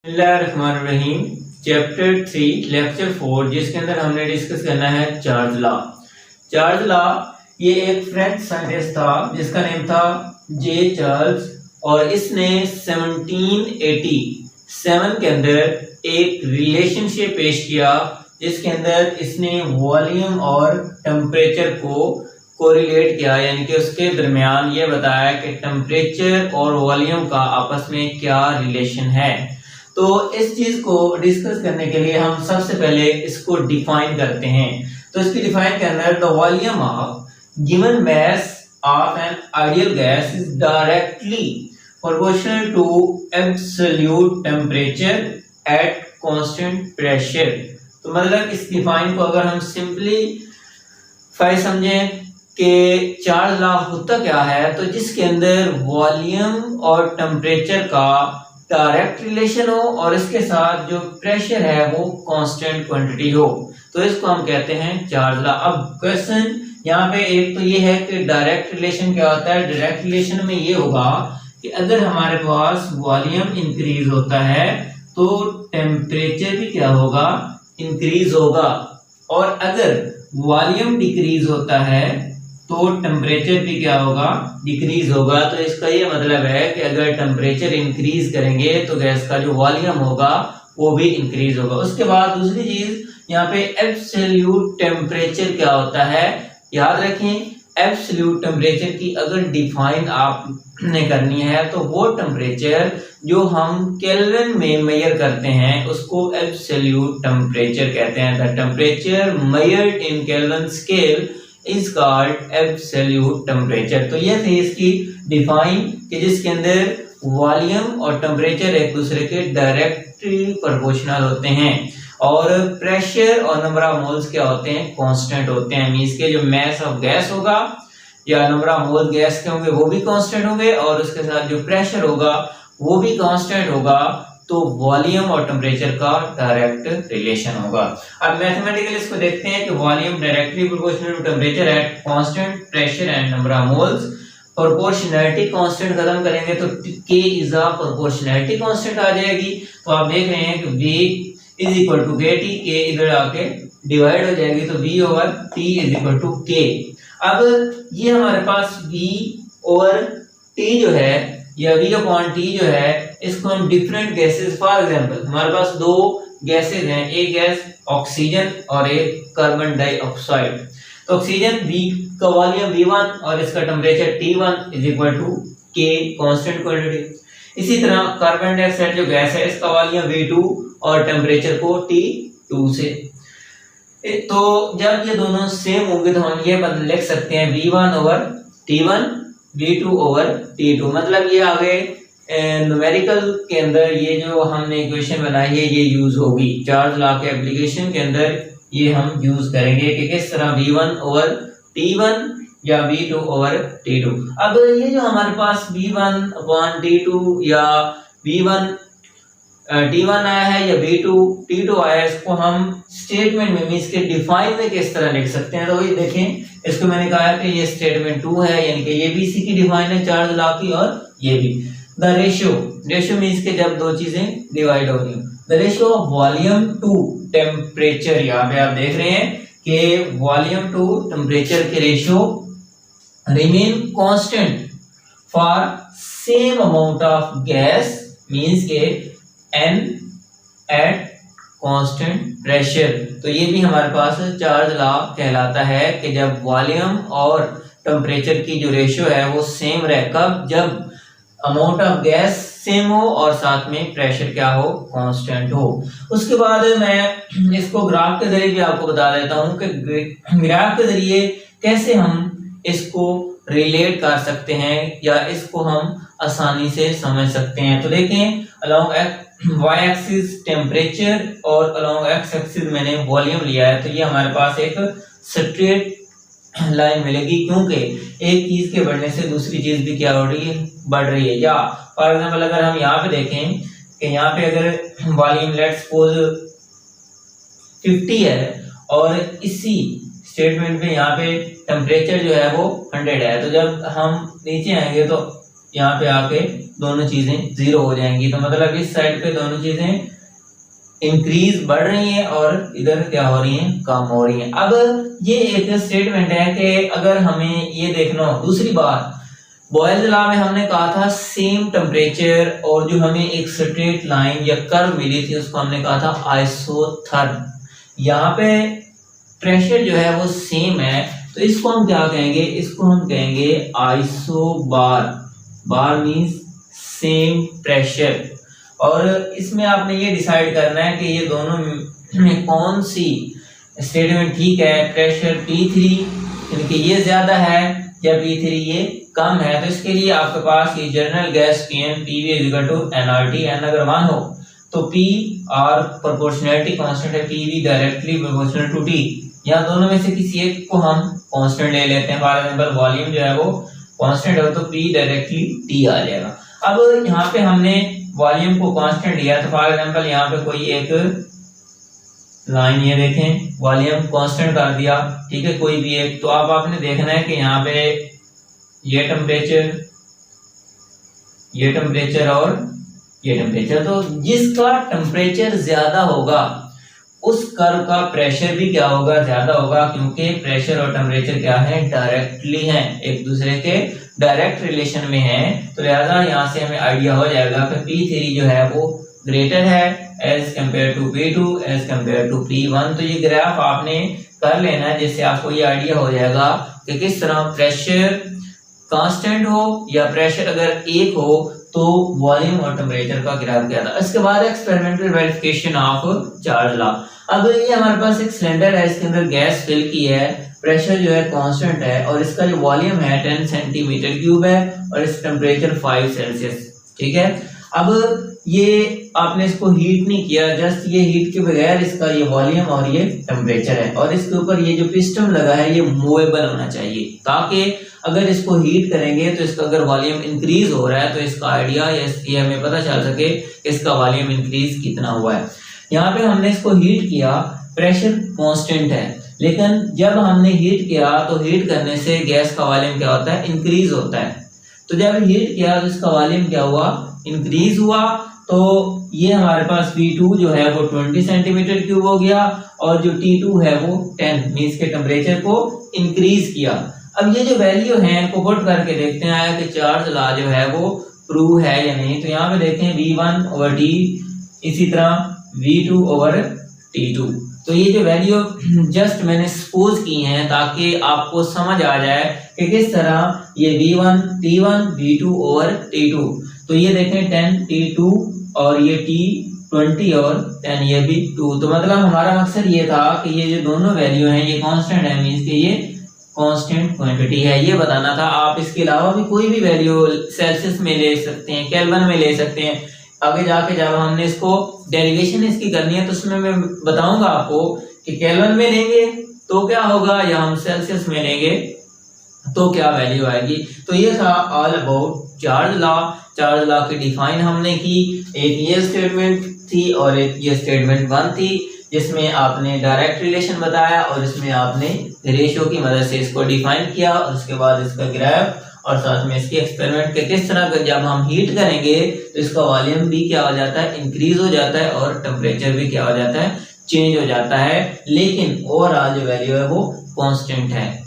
बिस्मिल्लाहिर्रहमानिर्रहीम। Chapter 3 lecture 4 जिसके अंदर हमने डिस्कस करना है चार्ज लॉ। चार्ज लॉ ये एक फ्रेंच साइंटिस्ट था जिसका नेम था जे चार्ल्स, और इसने 1787 के अंदर एक रिलेशनशिप पेश किया जिसके अंदर इसने वॉल्यूम और टेम्परेचर को कोरिलेट किया, यानी कि उसके दरमियान ये बताया कि टेम्परेचर और वॉल्यूम का आपस में क्या रिलेशन है। तो इस चीज को डिस्कस करने के लिए हम सबसे पहले इसको डिफाइन करते हैं। तो इसकी डिफाइन के अंदर the volume of given mass of an ideal gas is directly proportional to absolute temperature at constant pressure. तो मतलब इस डिफाइन को अगर हम सिंपलीफाई समझें कि चार्ज लॉ होता क्या है, तो जिसके अंदर वॉल्यूम और टेम्परेचर का डायरेक्ट रिलेशन हो और इसके साथ जो प्रेशर है वो कांस्टेंट क्वांटिटी हो, तो इसको हम कहते हैं चार्ज लॉ। अब क्वेश्चन यहाँ पे एक तो ये है कि डायरेक्ट रिलेशन क्या होता है। डायरेक्ट रिलेशन में ये होगा कि अगर हमारे पास वॉल्यूम इंक्रीज होता है तो टेम्परेचर भी क्या होगा, इंक्रीज होगा, और अगर वॉल्यूम डिक्रीज होता है तो टेम्परेचर भी क्या होगा, डिक्रीज होगा। तो इसका ये मतलब है कि अगर टेम्परेचर इंक्रीज करेंगे तो गैस का जो वॉल्यूम होगा वो भी इंक्रीज होगा। उसके बाद दूसरी चीज यहाँ पे एब्सोल्यूट टेम्परेचर क्या होता है, याद रखें एब्सोल्यूट टेम्परेचर की अगर डिफाइन आपने करनी है तो वो टेम्परेचर जो हम केल्विन में मेजर करते हैं उसको एब्सोल्यूट टेम्परेचर कहते हैं। The temperature measured in kelvin scale is called absolute temperature. तो ये थी इसकी डिफाइन कि जिसके अंदर वॉल्यूम और टेम्परेचर एक दूसरे के डायरेक्टली प्रोपोर्शनल होते हैं, और प्रेशर और नंबर ऑफ मोल्स क्या होते हैं, कांस्टेंट होते हैं। मींस के जो मास ऑफ गैस होगा या नंबर ऑफ मोल गैस के होंगे वो भी कांस्टेंट होंगे, और उसके साथ जो प्रेशर होगा वो भी कांस्टेंट होगा। तो वॉल्यूम और टेम्परेचर का डायरेक्ट रिलेशन होगा। अब मैथमेटिकली इसको देखते हैं कि volume directly proportional to temperature at constant pressure and number of moles. Proportionality constant खत्म करेंगे तो K is a proportionality constant आ जाएगी। तो आप देख रहे हैं कि V is equal to KT, K इधर आके डिवाइड हो जाएगी तो V over T is equal to K। अब ये हमारे पास V ओवर T जो है या V अपॉन T जो है, इसको हम डिफरेंट गैसेस, फॉर एग्जांपल हमारे पास दो गैसेस हैं, एक गैस ऑक्सीजन और एक कार्बन डाइऑक्साइड। तो ऑक्सीजन V का वॉल्यूम V1 और इसका temperature T1 is equal to K constant quantity. इसी तरह कार्बन डाइऑक्साइड जो गैस है इसका वॉल्यूम V2 और टेम्परेचर को T2 से। तो जब ये दोनों सेम होंगे तो हम ये लिख सकते हैं V1 over T1, V2 over T2। मतलब ये आगे न्यूमेरिकल के अंदर ये जो हमने इक्वेशन बनाई है ये यूज होगी। चार्ज लॉ के एप्लीकेशन के अंदर ये हम यूज करेंगे कि किस तरह V1 ओवर T1 या V2 ओवर T2। अब ये जो हमारे पास V1 अपॉन T2 या V1 T1 आया है या V2 T2 आया है, इसको हम स्टेटमेंट में मींस के डिफाइन में किस तरह लिख सकते हैं। तो ये देखें, इसको मैंने कहा है कि ये स्टेटमेंट 2 है, यानी कि ये भी इसी की डिफाइन है चार्ज लॉ की, और ये भी। द रेशियो मींस के जब दो चीजें डिवाइड हो रही हो, the ratio of volume to temperature. यहाँ पे आप देख रहे हैं कि वॉल्यूम टू टेम्परेचर के ratio remain constant for same amount of gas, means के N एट कांस्टेंट प्रेशर। तो ये भी हमारे पास चार्ज लॉ कहलाता है कि जब वॉल्यूम और टेम्परेचर की जो रेशियो है वो सेम रहे, कब, जब अमाउंट ऑफ गैस सेम हो और साथ में प्रेशर क्या हो, कांस्टेंट हो। उसके बाद मैं इसको ग्राफ के जरिए भी आपको बता देता हूं कि ग्राफ के जरिए कैसे हम इसको रिलेट कर सकते हैं या इसको हम आसानी से समझ सकते हैं। तो देखें, अलोंग y एक्सिस टेम्परेचर और अलोंग x एक्सिस मैंने वॉल्यूम लिया है, तो ये हमारे पास एक स्ट्रेट लाइन मिलेगी, क्योंकि एक चीज के बढ़ने से दूसरी चीज भी क्या हो रही है, बढ़ रही है। या फॉर एग्जांपल अगर हम यहाँ पे देखें कि यहाँ पे अगर वॉल्यूम लेट्स सपोज 50 है और इसी स्टेटमेंट पे यहाँ पे टेम्परेचर जो है वो 100 है, तो जब हम नीचे आएंगे तो यहाँ पे आके दोनों चीजें 0 हो जाएंगी। तो मतलब इस साइड पे दोनों चीजें इंक्रीज बढ़ रही हैं और इधर क्या हो रही हैं, कम हो रही हैं। अब ये एक स्टेटमेंट है कि अगर हमें ये देखना हो, दूसरी बात बॉयल्स लॉ में हमने कहा था सेम टेम्परेचर और जो हमें एक स्ट्रेट लाइन या कर्व मिली थी उसको हमने कहा था आइसोथर्म। यहाँ पे प्रेशर जो है वो सेम है, तो इसको हम क्या कहेंगे, इसको हम कहेंगे isobar. Bar means same pressure. और इसमें आपने ये डिसाइड करना है कि ये दोनों में कौन सी स्टेटमेंट ठीक है। प्रेशर P3 यानी कि ये ज्यादा है या P3 ये कम है। तो इसके लिए आपके पास ये general gas Pn PV nRT, n अगर 1 हो तो P R प्रोपोर्शनैलिटी कांस्टेंट है, PV directly proportional to T। यहाँ दोनों में से किसी एक को हम कांस्टेंट ले लेते हैं। फॉर एग्जांपल वॉल्यूम जो है वो कांस्टेंट हो तो P डायरेक्टली T आ जाएगा। अब यहाँ पे हमने वॉल्यूम को कांस्टेंट लिया, तो फॉर एग्जांपल यहाँ पे कोई एक लाइन ये देखें वॉल्यूम कांस्टेंट कर दिया, ठीक है, कोई भी एक। तो अब आपने देखना है कि यहाँ पे ये टेम्परेचर और ये टेम्परेचर, तो जिसका टेम्परेचर ज्यादा होगा उस कर्व का प्रेशर भी क्या होगा, ज्यादा होगा, क्योंकि प्रेशर और टेम्परेचर क्या है, डायरेक्टली हैं, एक दूसरे के डायरेक्ट रिलेशन में है। तो लिहाजा यहाँ से हमें आइडिया हो जाएगा कि P3 जो है वो ग्रेटर है as compare to P2 as compare to P1। तो ये ग्राफ आपने कर लेना है जिससे आपको ये आइडिया हो जाएगा कि किस तरह प्रेशर कांस्टेंट हो या प्रेशर अगर एक हो तो वॉल्यूम और टेम्परेचर का ग्राफ क्या था। इसके बाद experimental verification of Charles law. अब ये हमारे पास एक सिलेंडर है, इसके अंदर गैस फिल की है, प्रेशर जो है कांस्टेंट है और इसका जो वॉल्यूम है 10 सेंटीमीटर क्यूब है और इस टेम्परेचर 5 सेल्सियस, ठीक है। अब ये आपने इसको हीट नहीं किया, जस्ट ये हीट के बगैर इसका ये वॉल्यूम और ये टेम्परेचर है और इसके ऊपर ये जो पिस्टन लगा है ये मूवेबल होना चाहिए, ताकि अगर इसको हीट करेंगे तो इसका अगर वॉल्यूम इंक्रीज हो रहा है तो इसका आइडिया ये हमें पता चल सके इसका वॉल्यूम इंक्रीज कितना हुआ है। यहाँ पे हमने इसको हीट किया, प्रेशर कांस्टेंट है, लेकिन जब हमने हीट किया तो हीट करने से गैस का वॉल्यूम क्या होता है, इंक्रीज होता है। तो जब हीट किया तो इसका वॉल्यूम क्या हुआ, इंक्रीज हुआ। तो ये हमारे पास P2 जो है वो 20 सेंटीमीटर क्यूब हो गया और जो T2 है वो 10 मींस के टेम्परेचर को इंक्रीज किया। अब ये जो वैल्यू है इनको पुट करके देखते हैं कि चार्ज लॉ जो है वो प्रूव है या नहीं। तो यहाँ पे देखें V1 ओवर T, इसी तरह V2 ओवर T2। तो ये जो वैल्यू जस्ट मैंने सपोज की हैं ताकि आपको समझ आ जाए कि किस तरह ये V1 T1 V2 over T2। तो ये देखें 10 T2 और ये T 20 और 10 ये भी 2। तो मतलब हमारा मकसद ये था कि ये जो दोनों वैल्यू हैं ये कांस्टेंट है, मींस कि ये कांस्टेंट क्वांटिटी है, ये बताना था। आप इसके अलावा भी कोई भी वैल्यू सेल्सियस में ले सकते हैं, केल्विन में ले सकते हैं। आगे जाके जब हमने इसको डेरिवेशन इसकी करनी है तो उसमें मैं बताऊंगा आपको कि केल्विन में लेंगे तो क्या होगा या हम सेल्सियस में लेंगे तो क्या वैल्यू आएगी। तो ये था all about Charles law. Charles law की डिफाइन हमने की, एक ये स्टेटमेंट थी और एक ये स्टेटमेंट 1 थी जिसमें आपने डायरेक्ट रिलेशन बताया और इसमें आपने रेशियो की मदद से इसको डिफाइन किया और उसके बाद इसका ग्राफ और साथ में इसकी एक्सपेरिमेंट के किस तरह जब हम हीट करेंगे तो इसका वॉल्यूम भी क्या हो जाता है, इंक्रीज हो जाता है और टेम्परेचर भी क्या हो जाता है, चेंज हो जाता है, लेकिन ओवरऑल जो वैल्यू है वो कांस्टेंट है।